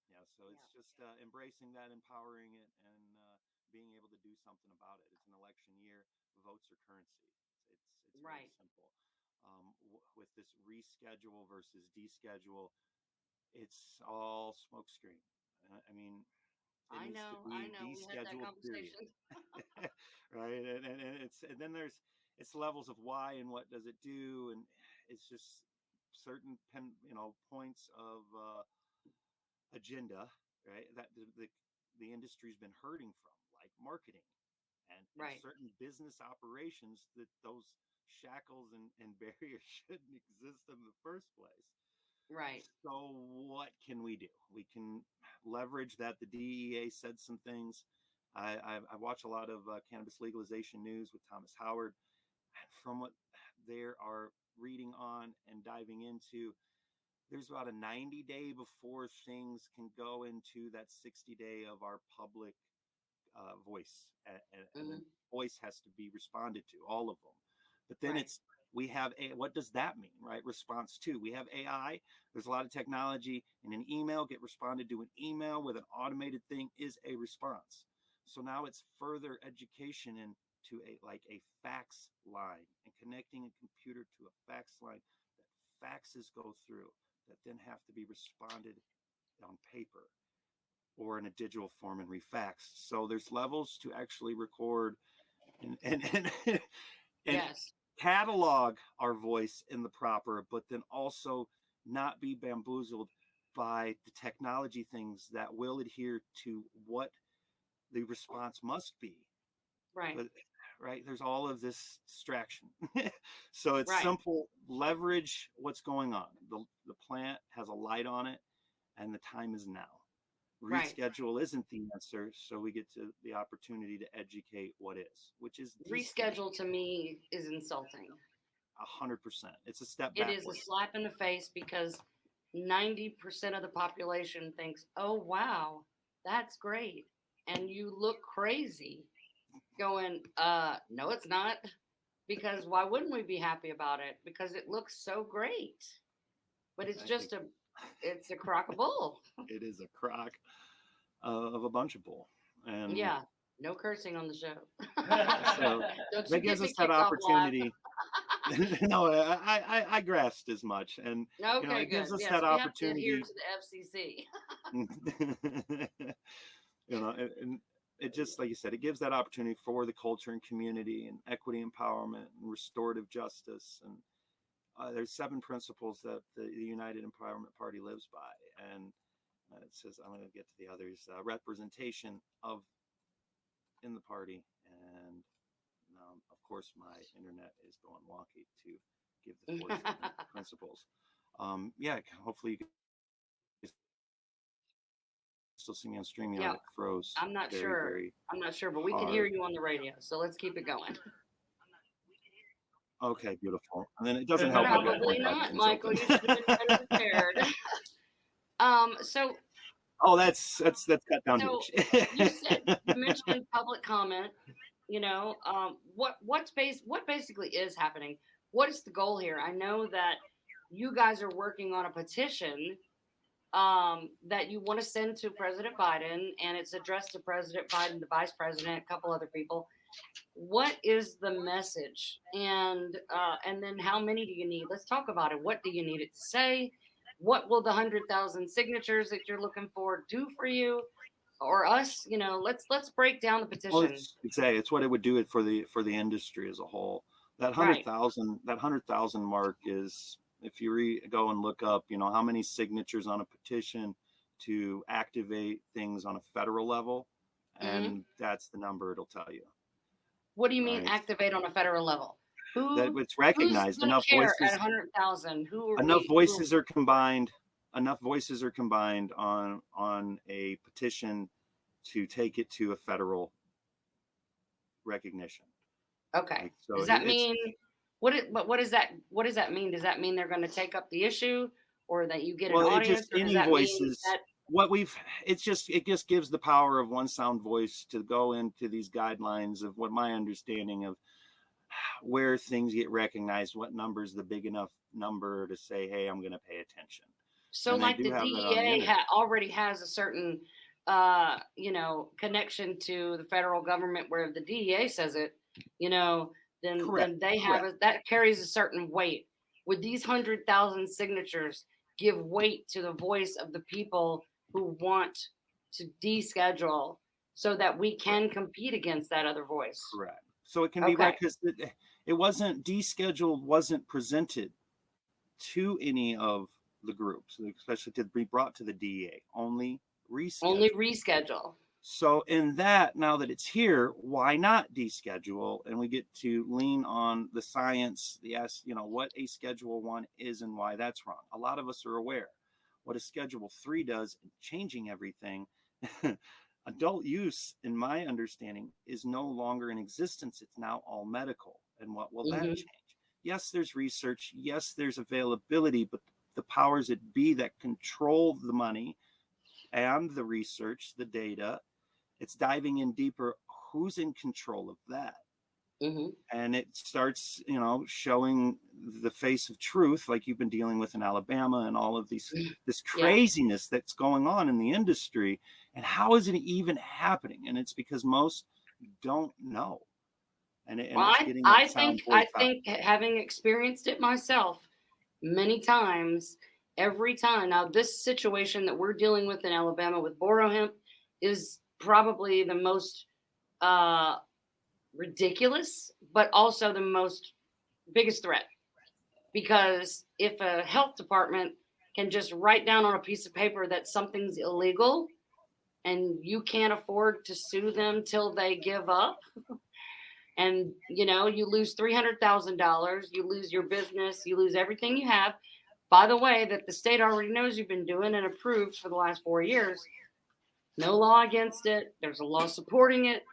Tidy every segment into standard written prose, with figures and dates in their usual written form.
Yeah, so it's just embracing that, empowering it, and being able to do something about it. It's an election year. Votes are currency. It's very Right. simple. With this reschedule versus deschedule, it's all smokescreen. I mean, it needs to I be know. We had that descheduled. Period. conversation. Right, and then there's it's levels of why and what does it do, and it's just certain points of agenda, right? That the industry's been hurting from, like marketing and Right. certain business operations, that those shackles and barriers shouldn't exist in the first place. Right. So what can we do? We can leverage that the DEA said some things. I watch a lot of cannabis legalization news with Thomas Howard, and from what they are reading on and diving into, there's about a 90-day before things can go into that 60-day of our public voice, and then Hmm. voice has to be responded to, all of them. But then Right. it's we have a what does that mean, right? Response to, we have AI. There's a lot of technology. In an email, get responded to an email with an automated thing is a response. So now it's further education into a fax line, and connecting a computer to a fax line that faxes go through, that then have to be responded on paper or in a digital form and refaxed. So there's levels to actually record and and Yes. catalog our voice in the proper, but then also not be bamboozled by the technology things that will adhere to what the response must be. Right. But right, there's all of this distraction. So it's Right. simple: leverage what's going on. The plant has a light on it, and the time is now. Right. Reschedule isn't the answer, so we get to the opportunity to educate what is, which is deschedule. Reschedule to me is insulting. 100%. It's a step It is a backwards. slap in the face because 90% of the population thinks, oh, wow, that's great. And you look crazy going, no, it's not. Because why wouldn't we be happy about it? Because it looks so great. But it's a crock of bull. It is a crock of a bunch of bull. And Yeah. No cursing on the show. so Don't that you get gives us me that kicked off live. opportunity. No, I grasped as much. And, Okay, it gives good. us that Yes, we have to adhere opportunity. to the FCC. And it just, like you said, it gives that opportunity for the culture and community and equity empowerment and restorative justice. And there's 7 principles that the United Empowerment Party lives by. And it says, I'm going to get to the others, representation of in the party. And of course, my internet is going wonky to give the 4 principles. Yeah, hopefully you can still see me on StreamYard. Yeah, It froze I'm not very, sure. very I'm not sure, but we can hear hard. you on the radio. So let's keep it going. Okay, beautiful. And then it doesn't help I got more Probably not, documents Michael. open. You should have been better prepared. So Oh, that's cut down so you huge. said you mentioned public comment. What basically is happening? What is the goal here? I know that you guys are working on a petition that you want to send to President Biden, and it's addressed to President Biden, the Vice President, a couple other people. What is the message, and then how many do you need? Let's talk about it. What do you need it to say? What will the 100,000 signatures that you're looking for do for you or us? Let's break down the Well, petition. it's what it would do it for the industry as a whole. That hundred Right. thousand that 100,000 mark is, if you go and look up, how many signatures on a petition to activate things on a federal level, Hmm. and that's the number it'll tell you. What do you mean Right. activate on a federal level? That Who's it's recognized. going to care at 100,000? Who are Enough we? voices are combined. Enough voices are combined on a petition to take it to a federal recognition. Okay. Like, so Does that it's mean what does that mean? Does that mean they're going to take up the issue, or that you get an well, it audience, just or does any that mean voices. that It just gives the power of one sound voice to go into these guidelines of what my understanding of where things get recognized, what number is the big enough number to say, hey, I'm going to pay attention. So, And they like do the have that on the DEA internet. already has a certain, connection to the federal government, where if the DEA says it, Correct. then they have Correct. it. That carries a certain weight. Would these 100,000 signatures give weight to the voice of the people who want to deschedule so that we Correct. can compete against that other voice? Correct. So it can be Okay. right because it wasn't descheduled, wasn't presented to any of the groups, especially to be brought to the DEA. Only Only reschedule. reschedule. So in that, now that it's here, why not deschedule? And we get to lean on the science, what a Schedule 1 is and why that's wrong. A lot of us are aware what a Schedule 3 does in changing everything. Adult use, in my understanding, is no longer in existence. It's now all medical. And what will that change? Yes, there's research. Yes, there's availability, but the powers that be that control the money and the research, the data, it's diving in deeper. Who's in control of that? And it starts, showing the face of truth, like you've been dealing with in Alabama and all of this craziness that's going on in the industry. And how is it even happening? And it's because most don't know. And Well, it's getting that I sound think voice out. having experienced it myself many times, every time. Now, this situation that we're dealing with in Alabama with boro hemp is probably the most ridiculous, but also the most biggest threat. Because if a health department can just write down on a piece of paper that something's illegal and you can't afford to sue them till they give up, and you lose $300,000, you lose your business, you lose everything you have, by the way, that the state already knows you've been doing and approved for the last 4 years. No law against it, there's a law supporting it,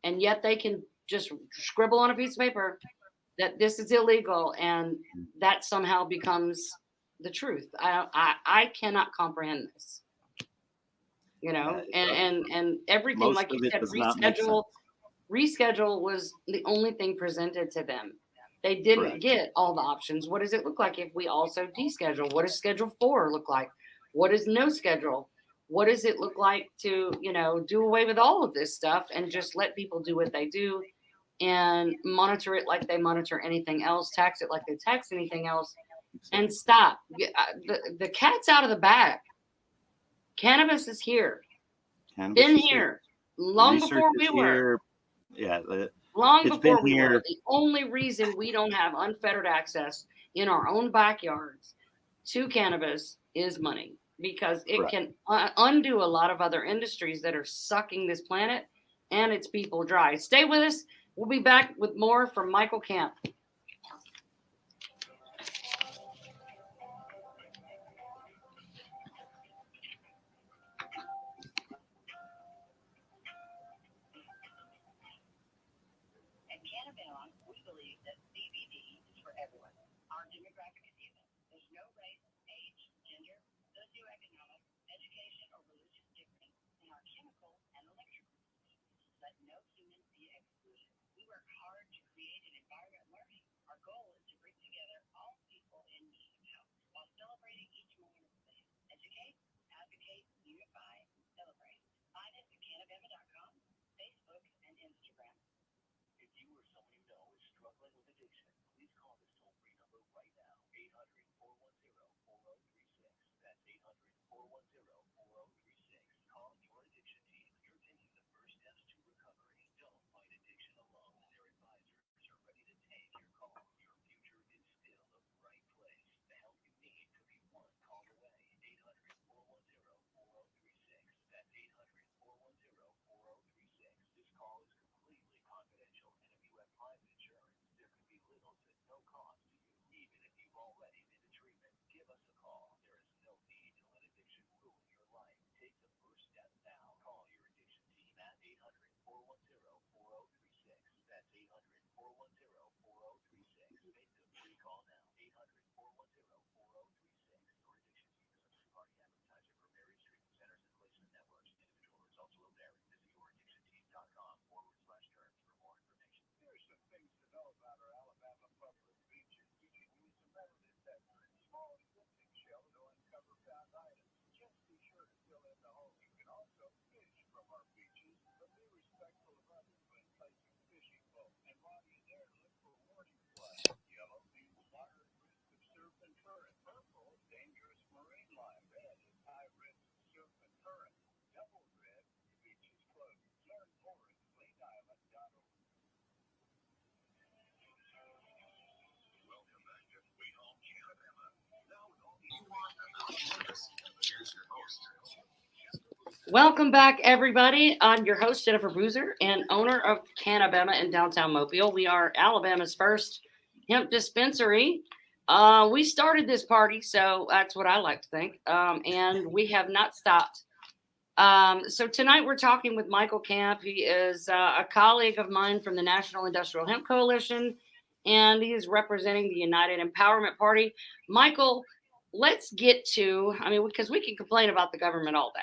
and yet they can just scribble on a piece of paper that this is illegal, and that somehow becomes the truth. I cannot comprehend this. And everything, Most like you of it said, does not make sense. reschedule was the only thing presented to them. They didn't Correct. get all the options. What does it look like if we also deschedule? What does Schedule 4 look like? What is no schedule? What does it look like to, do away with all of this stuff and just let people do what they do and monitor it like they monitor anything else, tax it like they tax anything else, and stop. The cat's out of the bag. Cannabis is here. Cannabis Been is here long before we were. Yeah, Long it's before been we here. were. The only reason we don't have unfettered access in our own backyards to cannabis is money, because it can undo a lot of other industries that are sucking this planet and its people dry. Stay with us. We'll be back with more from Micheal Kamp. At Cannabama, we believe that CBD is for everyone. Our demographic is even. There's no race, age, gender, socioeconomic, education, or religious difference in our chemical and electrical systems. Let no human be excluded. We work hard to create an environment of learning. Our goal is to bring together all people in need of help while celebrating each moment of life. Educate, advocate, unify, celebrate. Find us at Cannabama.com, Facebook, and Instagram. If you or someone you know is struggling with addiction, please call this toll-free number right now, 800-410-4036. That's 800-410-4036. Call your addiction team. You're taking the first steps to recovery. Don't fight addiction alone. Their advisors are ready to take your call. Your future is still the right place. The help you need could be one call away. 800-410-4036. That's 800-410-4036. This call is completely confidential, and if you have private insurance, there could be little to no cost to you. Even if you've already been to treatment, give us a call. There is no need to let addiction ruin your life. Take the first step now. Call your addiction team at 800-410-4036. That's 800-410-4036. Make the free call now. 800-410-4036. Your addiction team is a third-party advertiser for various treatment centers and placement networks. Individual results will vary. Visit youraddictionteam.com/terms for more information. There are some things to know about our Alabama public beaches. We can use some better than that. Small existing shell to uncover Welcome back, everybody. I'm your host, Jennifer Boozer, and owner of Bama in downtown Mobile. We are Alabama's first hemp dispensary. We started this party, so that's what I like to think, and we have not stopped. So tonight we're talking with Micheal Kamp. He is a colleague of mine from the National Industrial Hemp Coalition, and he is representing the United Empowerment Party. Micheal, let's get to, because we can complain about the government all day.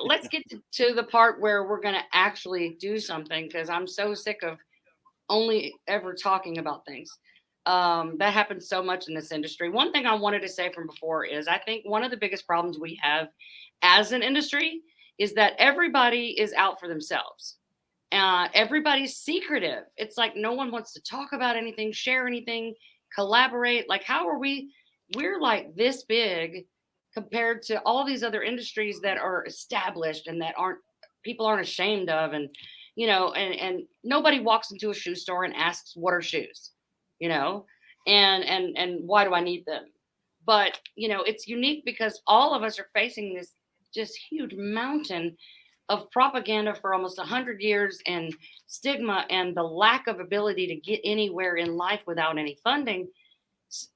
Let's get to the part where we're going to actually do something, because I'm so sick of only ever talking about things. That happens so much in this industry. One thing I wanted to say from before is I think one of the biggest problems we have as an industry is that everybody is out for themselves. Everybody's secretive. It's like no one wants to talk about anything, share anything, collaborate. Like, how are we're like this big compared to all these other industries that are established and that people aren't ashamed of. And, and nobody walks into a shoe store and asks, what are shoes, and why do I need them? But, it's unique because all of us are facing this just huge mountain of propaganda for almost 100 years and stigma and the lack of ability to get anywhere in life without any funding.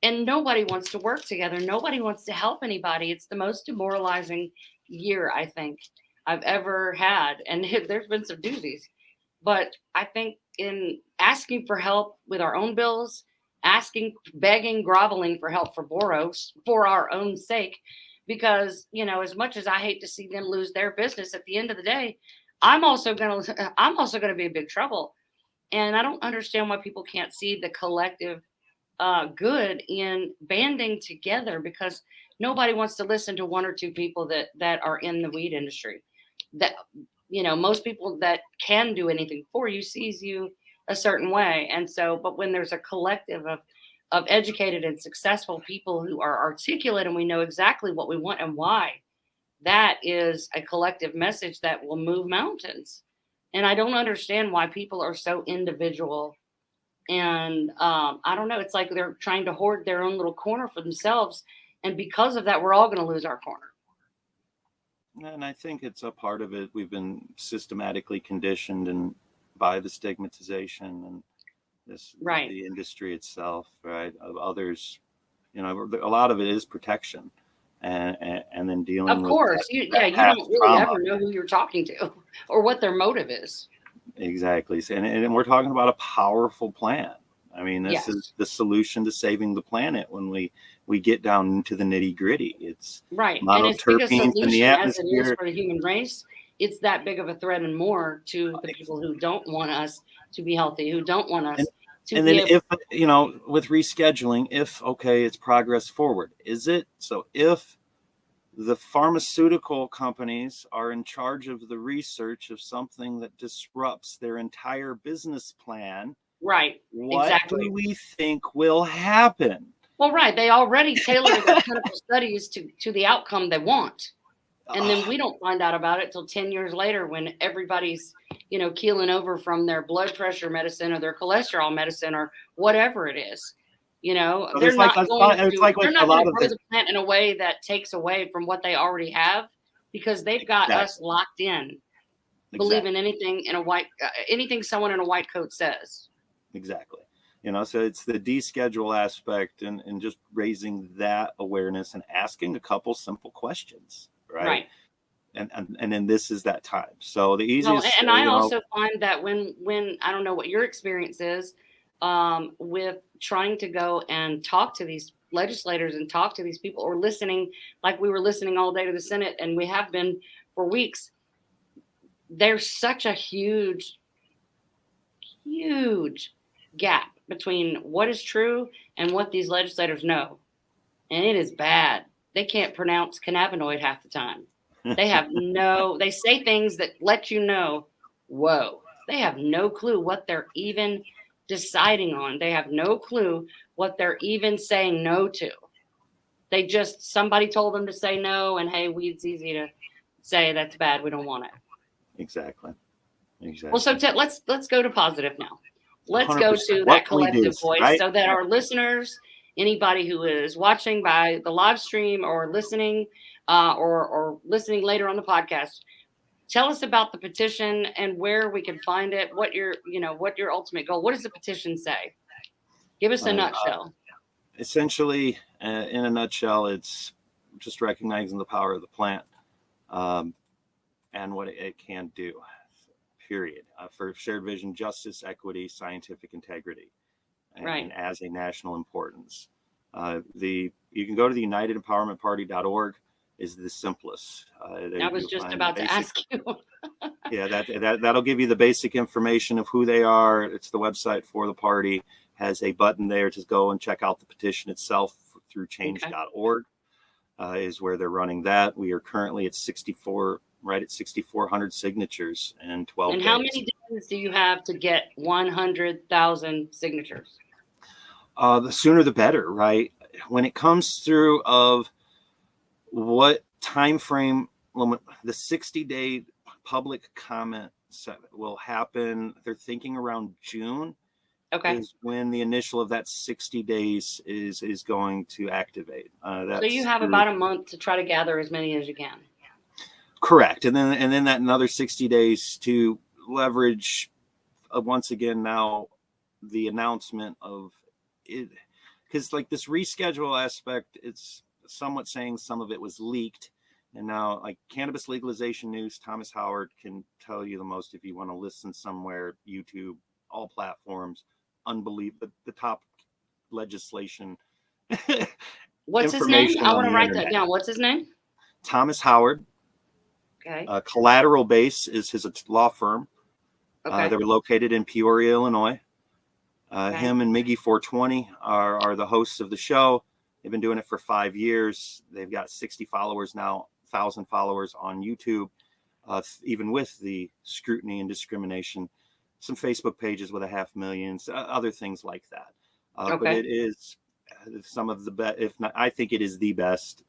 And nobody wants to work together. Nobody wants to help anybody. It's the most demoralizing year I think I've ever had. And there's been some doozies. But I think in asking for help with our own bills, begging, groveling for help for Boros for our own sake, because, as much as I hate to see them lose their business, at the end of the day, I'm also going to be in big trouble. And I don't understand why people can't see the collective good in banding together, because nobody wants to listen to one or two people that are in the weed industry. That, most people that can do anything for you sees you a certain way. And so, but when there's a collective of educated and successful people who are articulate and we know exactly what we want and why, that is a collective message that will move mountains. And I don't understand why people are so individual. And I don't know, it's like they're trying to hoard their own little corner for themselves. And because of that, we're all going to lose our corner. And I think it's a part of it. We've been systematically conditioned and by the stigmatization and the industry itself, right? Of others, a lot of it is protection and then dealing with. Of course. You don't really ever know who you're talking to or what their motive is. Exactly. And we're talking about a powerful plan. This is the solution to saving the planet when we get down to the nitty gritty. It's right. And it's big a solution in the as it is for the human race. It's that big of a threat and more to the people who don't want us to be healthy, who don't want us to and be then with rescheduling, it's progress forward. Is it? So if the pharmaceutical companies are in charge of the research of something that disrupts their entire business plan. Right. What do we think will happen? Well, right. They already tailor their clinical studies to the outcome they want. And then we don't find out about it till 10 years later when everybody's, keeling over from their blood pressure medicine or their cholesterol medicine or whatever it is. They're not going to grow the plant in a way that takes away from what they already have, because they've got us locked in, believing anything anything someone in a white coat says. Exactly. So it's the deschedule aspect and just raising that awareness and asking a couple simple questions, right? And then this is that time. So the easiest. And I also find that when I don't know what your experience is, with trying to go and talk to these legislators and talk to these people, or listening, like we were listening all day to the Senate, and we have been for weeks. There's such a huge gap between what is true and what these legislators know. And it is bad. They can't pronounce cannabinoid half the time. They have they say things that let you know, whoa, they have no clue what they're even deciding on. They have no clue what they're even saying no to. Somebody told them to say no, and hey, weed's easy to say, that's bad, we don't want it. Exactly. Well, so let's go to positive now. Let's go to that collective voice, right? So that our listeners anybody who is watching by the live stream or listening or listening later on the podcast, tell us about the petition and where we can find it. What your ultimate goal? What does the petition say? Give us a nutshell. Essentially, in a nutshell, it's just recognizing the power of the plant and what it can do. Period. For shared vision, justice, equity, scientific integrity, and as a national importance. You can go to the UnitedEmpowermentParty.org is the simplest. I was just about to ask you. Yeah, that'll give you the basic information of who they are. It's the website for the party. Has a button there to go and check out the petition itself through change.org is where they're running that. We are currently at 6,400 signatures in 12 days. And how many days do you have to get 100,000 signatures? The sooner the better, right? When it comes through of what time frame, the 60-day public comment will happen, they're thinking around June. Okay. Is when the initial of that 60 days is going to activate. So you have about a month to try to gather as many as you can. Correct. And then that another 60 days to leverage once again now the announcement of it, because like this reschedule aspect, it's somewhat saying some of it was leaked. And now like cannabis legalization news, Thomas Howard can tell you the most if you want to listen somewhere, YouTube, all platforms. Unbelievable, the top legislation. What's his name? I want to write that down. What's his name? Thomas Howard. Okay. Collateral Base is his law firm. Okay. They were located in Peoria, Illinois. Him and Miggy 420 are the hosts of the show. They've been doing it for 5 years. They've got 60 followers now, 1,000 followers on YouTube, even with the scrutiny and discrimination. Some Facebook pages with 500,000, other things like that. But it is some of the best, if not, I think it is the best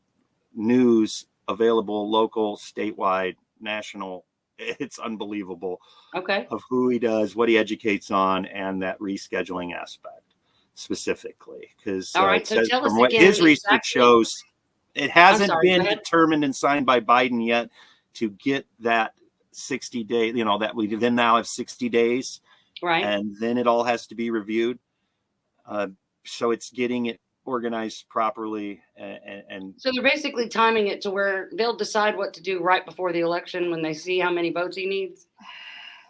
news available, local, statewide, national. It's unbelievable. Okay. Of who he does, what he educates on, and that rescheduling aspect specifically. Because so tell us from what again, his research shows, it hasn't been determined and signed by Biden yet to get that 60 days, that we then now have 60 days, right? And then it all has to be reviewed. So it's getting it organized properly. And so they're basically timing it to where they'll decide what to do right before the election when they see how many votes he needs.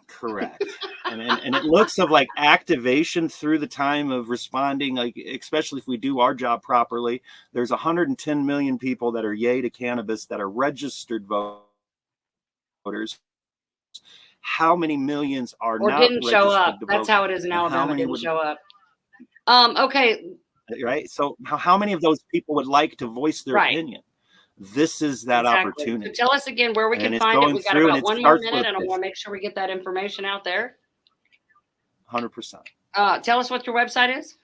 Correct. and it looks of like activation through the time of responding, like especially if we do our job properly. There's 110 million people that are yay to cannabis that are registered voters. How many millions are or not didn't show up? To That's vote? how it is in Alabama. Didn't show up. Okay. Right. So how many of those people would like to voice their opinion? This is that opportunity. So tell us again where we can find it. We got about 1 more minute, and I want to make sure we get that information out there. 100%. Tell us what your website is.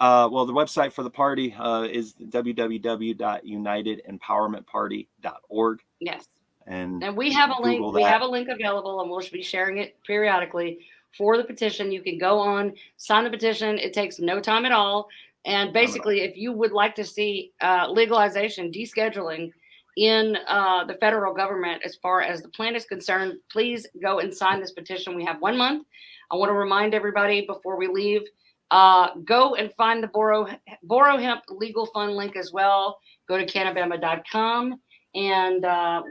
Well, the website for the party is www.unitedempowermentparty.org. Yes. And we have a link. We have a link available, and we'll be sharing it periodically for the petition. You can go on, sign the petition. It takes no time at all. And basically, if you would like to see legalization, descheduling in the federal government as far as the plant is concerned, please go and sign this petition. We have 1 month. I want to remind everybody before we leave, go and find the Boro Hemp Legal Fund link as well. Go to Cannabama.com. And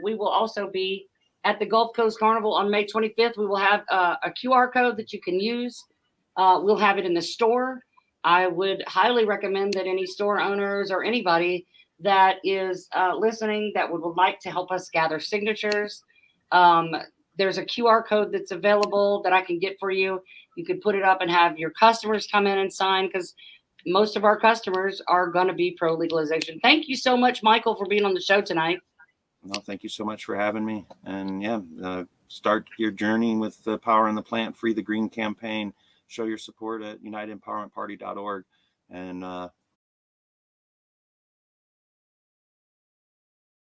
we will also be at the Gulf Coast Carnival on May 25th. We will have a QR code that you can use. We'll have it in the store. I would highly recommend that any store owners or anybody that is listening that would like to help us gather signatures. There's a QR code that's available that I can get for you. You could put it up and have your customers come in and sign, because most of our customers are going to be pro legalization. Thank you so much, Micheal, for being on the show tonight. No, thank you so much for having me. And start your journey with the Power in the Plant, Free the Green campaign. Show your support at UnitedEmpowermentParty.org. And